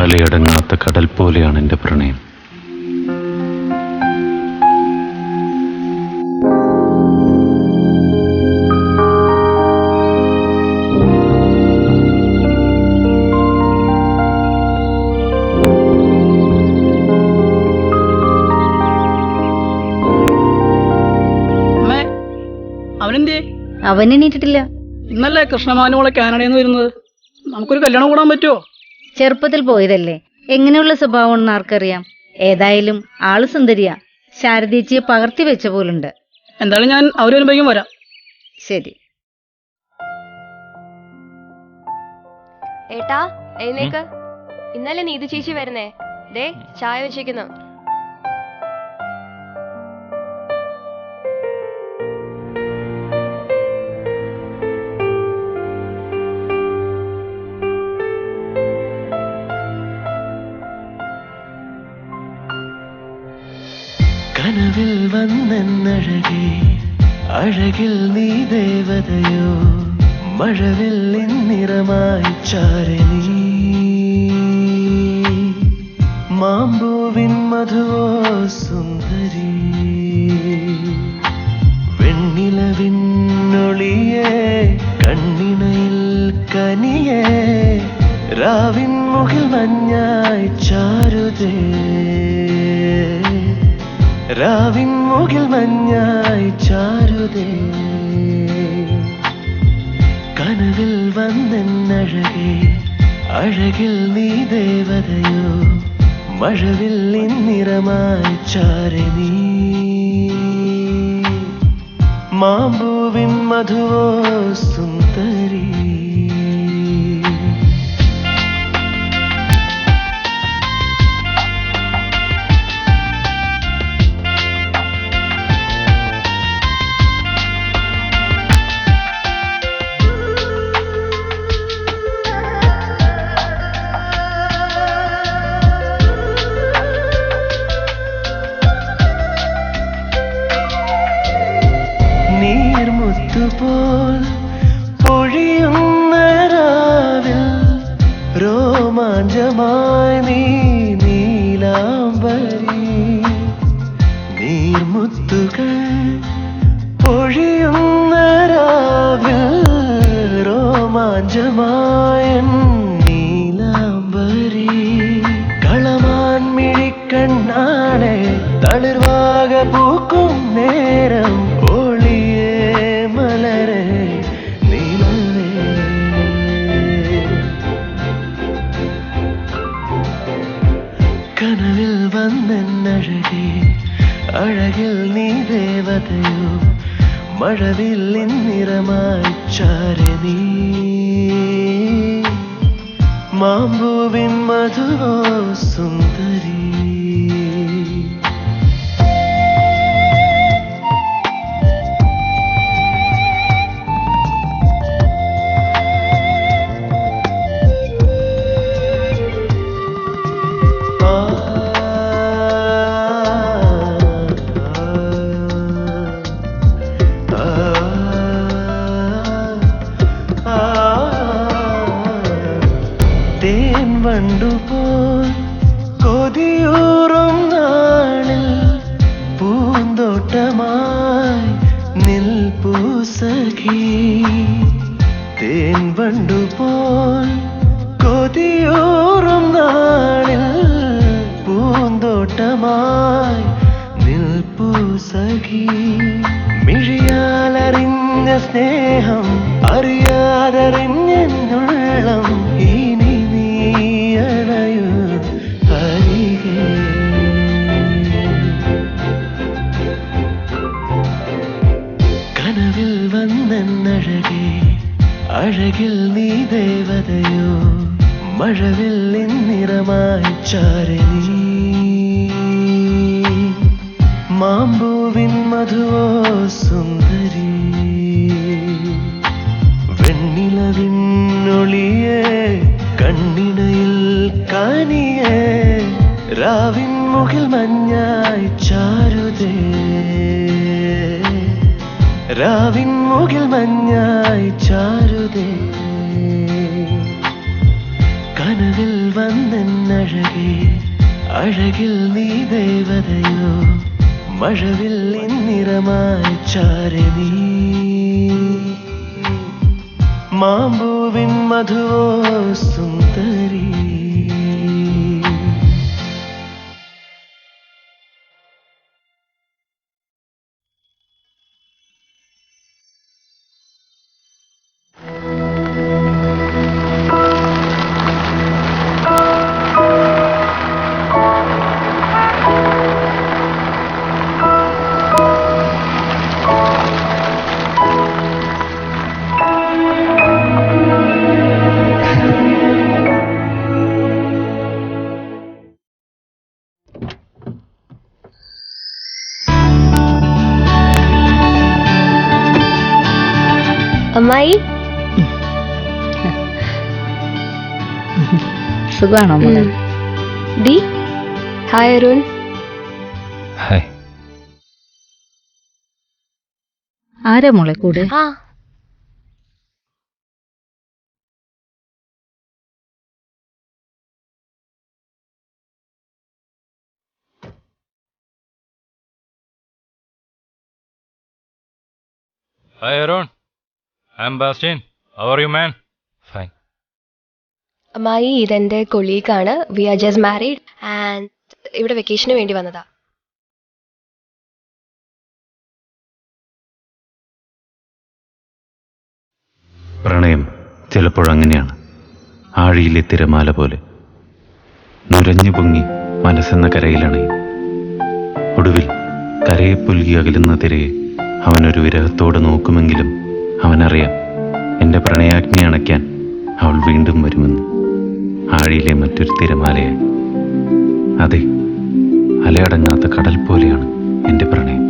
അലയടങ്ങാത്ത കടൽ പോലെയാണ് എൻ്റെ പ്രണയം. അവൻ എണീറ്റിട്ടില്ല. ഇന്നല്ലേ കൃഷ്ണമാനുമോളെ കാനഡയിൽ നിന്ന് വരുന്നത്. നമുക്കൊരു കല്യാണം കൂടാൻ പറ്റുമോ? ചെറുപ്പത്തിൽ പോയതല്ലേ, എങ്ങനെയുള്ള സ്വഭാവമാണെന്ന് ആർക്കറിയാം. ഏതായാലും ആള് സുന്ദരിയാ. ശാരദീച്ചിയെ പകർത്തി വെച്ച പോലുണ്ട്. എന്തായാലും ഞാൻ അവരൊരുമ്പേക്കും വരാം. ശരി. ഏട്ടാ എഴുന്നേക്ക്. ഇന്നലെ നീതു ചേച്ചി വരുന്നേ. ദേ ചായ വെച്ചേക്കുന്നു. കനവിൽ വന്നഴകേ, അഴകിൽ നീ ദേവതയോ, മഴവിൽ നിറമായി ചാരണി, മാമ്പൂവിൻ മധുവോ സുന്ദരി, വെണ്ണിലവിന്നൊളിയേ, കണ്ണിണയിൽ കനിയേ, രാവിൻ മുകിൽ മഞ്ഞായി ചാരുതേ, രാവിൻ മുകിൽ മഞ്ഞായി ചാരുതേ. കനവിൽ വന്നഴകേ, അഴകിൽ നീ ദേവതയോ, മഴവിൽ നിറമായി ചാരണി, മാമ്പൂവിൻ മധുവോ സുന്ദരി. നീർമുത്തുപോൽ പൊഴിയുന്ന രാവിൽ രോമാഞ്ചമായി നീ നീലാംബരി, നീർമുത്തുകൾ പൊഴിയുന്ന രാവിൽ രോമാഞ്ചമായ നീലാംബരി, കളമാൻ മിഴിക്കണ്ണാണെ തളിർവാക പൂക്കും നേരം, കനവിൽ വന്നഴകേ, അഴകിൽ നീ ദേവതയോ, മഴവിൽ നിറമായി ചാരണി, മാമ്പൂവിൻ മധുവോ സുന്ദരി. തേൻ വണ്ടുപോൽ കൊതിയൂറും നാളിൽ പൂന്തോട്ടമായി നിൽപ്പൂ സഖി, തേൻ വണ്ടുപോൽ കൊതിയൂറും നാളിൽ പൂന്തോട്ടമായി നിൽപ്പൂ സഖി, മിഴിയാലറിഞ്ഞ സ്നേഹം അറിയാതറിഞ്ഞെന്നുള്ളം, ഇനി നീ അണയൂ അരികെ. കനവിൽ വന്നഴകേ, അഴകിൽ നീ ദേവതയോ, മഴവിൽ നിറമായി ചാരണി, മാമ്പൂവിൻ മധുവോ സുന്ദരി, വെണ്ണിലവിന്നൊളിയേ, കണ്ണിണയിൽ കനിയേ, രാവിൻ മുകിൽ മഞ്ഞായി ചാരുതേ, രാവിൻ മുകിൽ മഞ്ഞായി ചാരുതേ. കനവിൽ വന്നഴകേ, അഴകിൽ നീ ദേവതയോ മഴവിൽ നിറമായി ചാരനീ മാമ്പൂവിൻ മധുവോ സുന്ദരി അമ്മായി സുഖാണോ മോളെ? D hi Arun. ഹായ്. ആരാ മോളെ കൂടെ? ആ Hi Arun, I'm Bastian. How are you, man? Fine. അമ്മായി ഇതെന്റെ കൊളീഗാണ്. We are just married and ഇവിടെ വെക്കേഷന് വേണ്ടി വന്നതാ. പ്രണയം ചിലപ്പോഴങ്ങനെയാണ്, ആഴിയിലെ തിരമാല പോലെ നുരഞ്ഞു പൊങ്ങി മനസ്സെന്ന കരയിലണയും. ഒടുവിൽ കരയെ പുൽകി അകലുന്ന തിരയെ അവനൊരു വിരഹത്തോടെ നോക്കുമെങ്കിലും അവനറിയാം എൻ്റെ പ്രണയാഗ്നി അണയ്ക്കാൻ അവൾ വീണ്ടും വരുമെന്ന്, ആഴിയിലെ മറ്റൊരു തിരമാലയായി. അതെ, അലയടങ്ങാത്ത കടൽ പോലെയാണ് എൻ്റെ പ്രണയം.